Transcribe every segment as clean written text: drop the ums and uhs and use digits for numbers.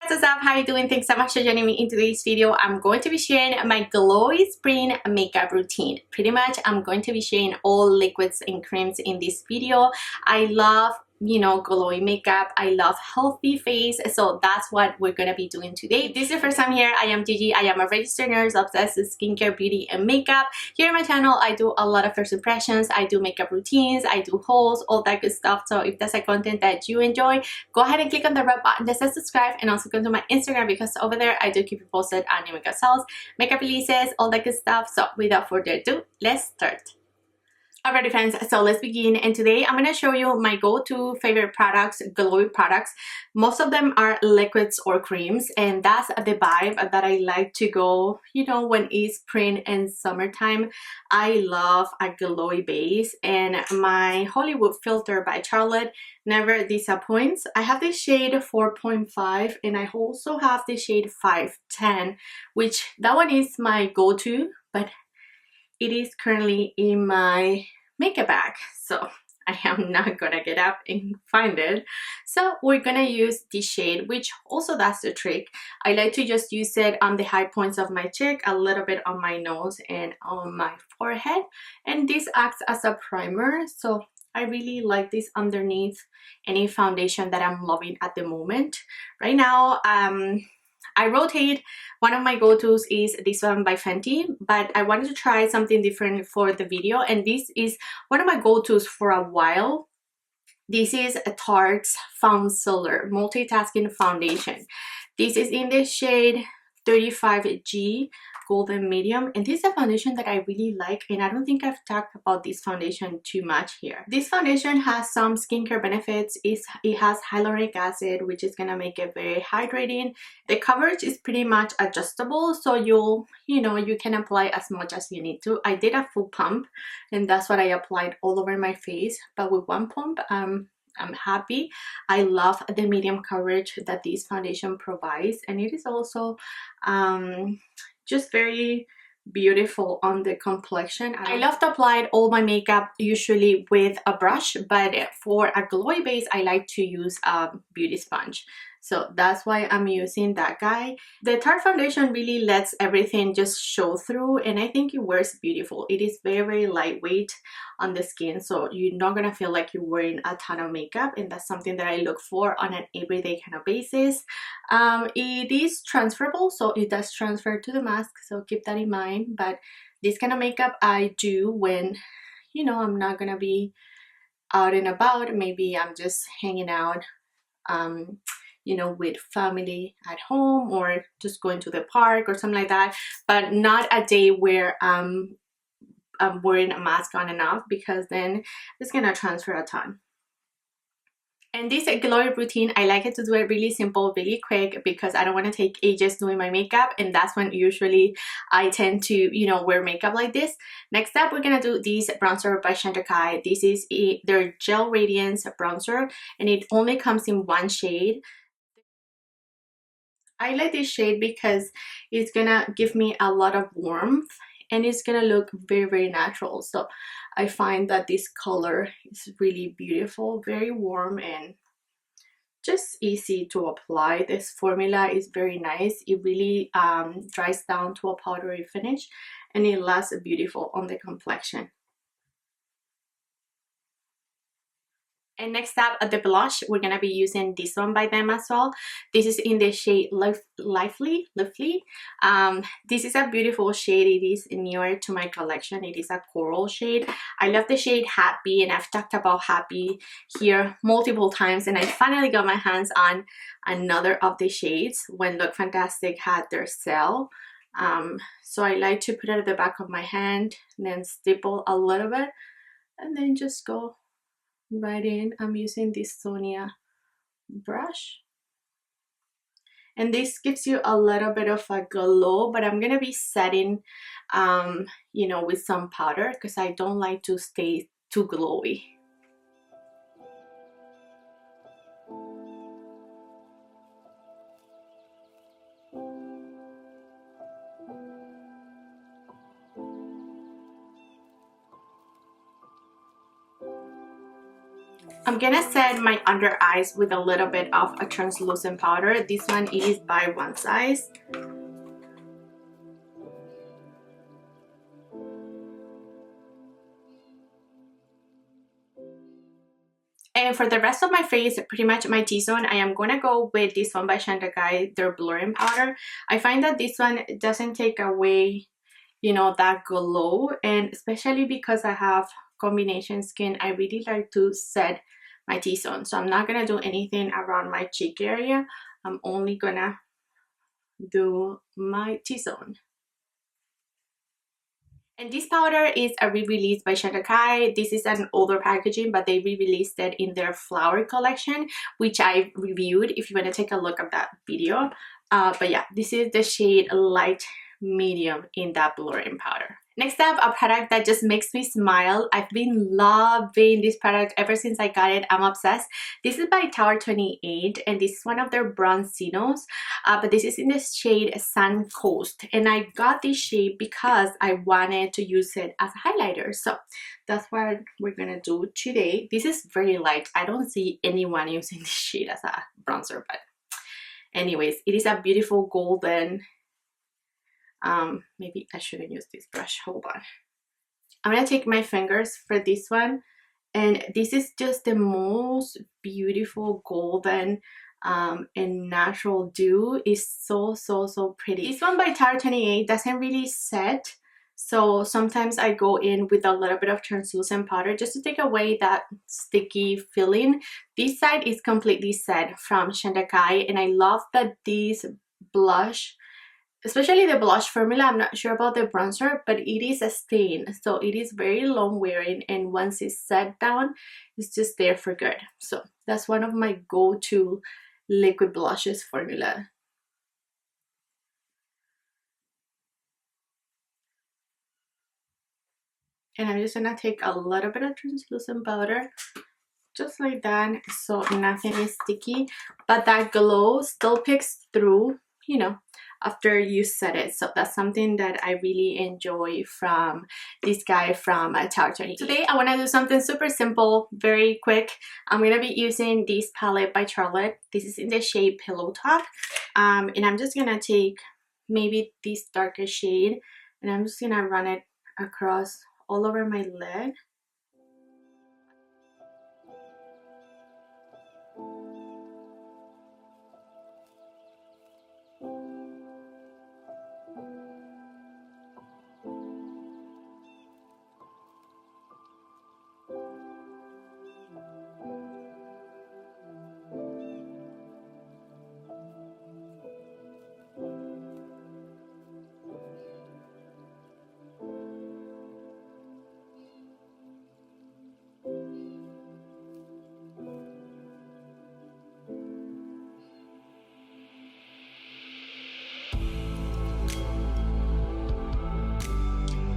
What's up? How are you doing? Thanks so much for joining me in today's video. I'm going to be sharing my Glowy spring makeup routine. Pretty much I'm going to be sharing all liquids and creams in this video. I love glowy makeup. I love healthy face, so that's what we're gonna be doing today. If this is your first time here, I am Gigi. I am a registered nurse obsessed with skincare, beauty, and makeup. Here on my channel, I do a lot of first impressions. I do makeup routines, I do hauls, all that good stuff. So if that's a content that you enjoy, go ahead and click on the red button that says subscribe, and also go to my Instagram because over there I do keep you posted on new makeup sales, makeup releases, all that good stuff. So without further ado, let's start. Alrighty friends, so let's begin, and today I'm going to show you my go-to favorite products, glowy products. Most of them are liquids or creams, and that's the vibe that I like to go, when it's spring and summertime. I love a glowy base, and my Hollywood filter by Charlotte never disappoints. I have the shade 4.5 and I also have the shade 510, which that one is my go-to, but it is currently in my makeup bag, so I am not gonna get up and find it. So we're gonna use this shade, which also that's the trick. I like to just use it on the high points of my cheek, a little bit on my nose and on my forehead, and this acts as a primer. So I really like this underneath any foundation that I'm loving at the moment. Right now, I rotate. One of my go-tos is this one by Fenty, but I wanted to try something different for the video, and this is one of my go-tos for a while. This is a Tarte's FOUNCEALER Multitasking Foundation. This is in the shade 35G Golden Medium, and this is a foundation that I really like, and I don't think I've talked about this foundation too much here. This foundation has some skincare benefits. It has hyaluronic acid, which is gonna make it very hydrating. The coverage is pretty much adjustable, so you can apply as much as you need to. I did a full pump, and that's what I applied all over my face, but with one pump I'm happy. I love the medium coverage that this foundation provides, and it is also just very beautiful on the complexion. I love to apply all my makeup usually with a brush, but for a glowy base I like to use a beauty sponge, so that's why I'm using that guy. The Tarte foundation really lets everything just show through, and I think it wears beautiful. It is very lightweight on the skin, so you're not gonna feel like you're wearing a ton of makeup, and that's something that I look for on an everyday kind of basis. It is transferable, so it does transfer to the mask, so keep that in mind. But this kind of makeup I do when I'm not gonna be out and about. Maybe I'm just hanging out with family at home, or just going to the park or something like that, but not a day where I'm wearing a mask on and off, because then it's gonna transfer a ton. And this glowy routine, I like it to do it really simple, really quick, because I don't want to take ages doing my makeup, and that's when usually I tend to wear makeup like this. Next up, we're gonna do this bronzer by Chantecaille. This is their Gel Radiance bronzer, and it only comes in one shade. I like this shade because it's gonna give me a lot of warmth, and it's gonna look very natural. So I find that this color is really beautiful, very warm, and just easy to apply. This formula is very nice. It really dries down to a powdery finish, and it lasts beautiful on the complexion. And next up, at the blush, we're gonna be using this one by them as well. This is in the shade Lively. This is a beautiful shade. It is newer to my collection. It is a coral shade. I love the shade Happy, and I've talked about Happy here multiple times, and I finally got my hands on another of the shades when Look Fantastic had their sale. So I like to put it at the back of my hand and then stipple a little bit, and then just go right in. I'm using this Sonia brush, and this gives you a little bit of a glow, but I'm gonna be setting with some powder because I don't like to stay too glowy. I'm gonna set my under eyes with a little bit of a translucent powder. This one is by One Size. And for the rest of my face, pretty much my T-zone, I am gonna go with this one by CHANTECAILLE, their blurring powder. I find that this one doesn't take away, you know, that glow, and especially because I have combination skin, I really like to set my T-zone. So I'm not gonna do anything around my cheek area. I'm only gonna do my T-zone. And this powder is a re-release by CHANTECAILLE. This is an older packaging, but they re-released it in their flower collection, which I reviewed if you want to take a look at that video. But yeah, this is the shade Light Medium in that blurring powder. Next up, a product that just makes me smile. I've been loving this product ever since I got it. I'm obsessed. This is by Tower 28, and this is one of their bronzinos, but this is in the shade Sun Coast, and I got this shade because I wanted to use it as a highlighter. So that's what we're gonna do today. This is very light. I don't see anyone using this shade as a bronzer, but anyways, it is a beautiful golden. Maybe I shouldn't use this brush. Hold on. I'm gonna take my fingers for this one, and this is just the most beautiful golden and natural dew. Is so pretty. This one by Tower 28 doesn't really set, so sometimes I go in with a little bit of translucent powder just to take away that sticky feeling. This side is completely set from CHANTECAILLE, and I love that this blush, especially the blush formula, I'm not sure about the bronzer, but it is a stain, so it is very long wearing, and once it's set down, it's just there for good. So that's one of my go-to liquid blushes formula. And I'm just gonna take a little bit of translucent powder, just like that, so nothing is sticky, but that glow still picks through, you know, after you set it. So that's something that I really enjoy from this guy from TARTE. Today I want to do something super simple, very quick. I'm going to be using this palette by Charlotte. This is in the shade Pillow Talk, and I'm just going to take maybe this darker shade, and I'm just going to run it across all over my lid.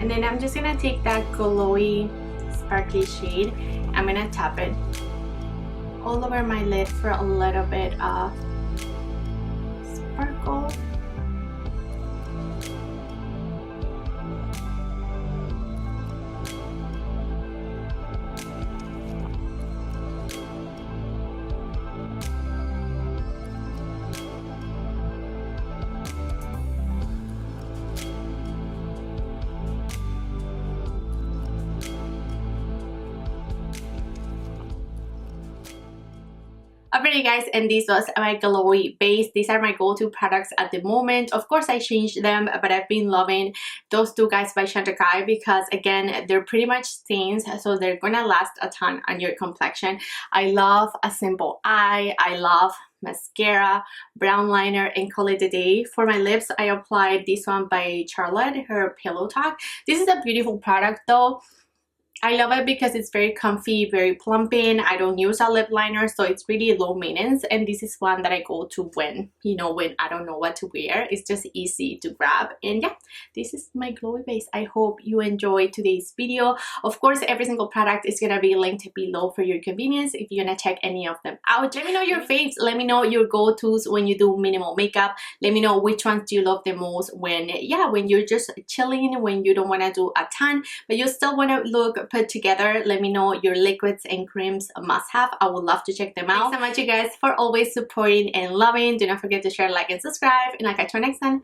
And then I'm just gonna take that glowy, sparkly shade. I'm gonna tap it all over my lid for a little bit of sparkle. Alrighty guys, and this was my glowy base. These are my go-to products at the moment. Of course I changed them, but I've been loving those two guys by CHANTECAILLE because again, they're pretty much stains, so they're gonna last a ton on your complexion. I love a simple eye. I love mascara, brown liner, and call it a day. For my lips, I applied this one by Charlotte, her Pillow Talk. This is a beautiful product though. I love it because it's very comfy, very plumping. I don't use a lip liner, so it's really low maintenance, and this is one that I go to when, you know, when I don't know what to wear. It's just easy to grab. And yeah, this is my glowy base. I hope you enjoyed today's video. Of course, every single product is gonna be linked below for your convenience if you're gonna check any of them out. Let me know your faves. Let me know your go-tos when you do minimal makeup. Let me know which ones do you love the most when, yeah, when you're just chilling, when you don't want to do a ton but you still want to look put together. Let me know your liquids and creams must have. I would love to check them out. Thanks so much, you guys, for always supporting and loving. Do not forget to share, like, and subscribe, and I'll catch you next time.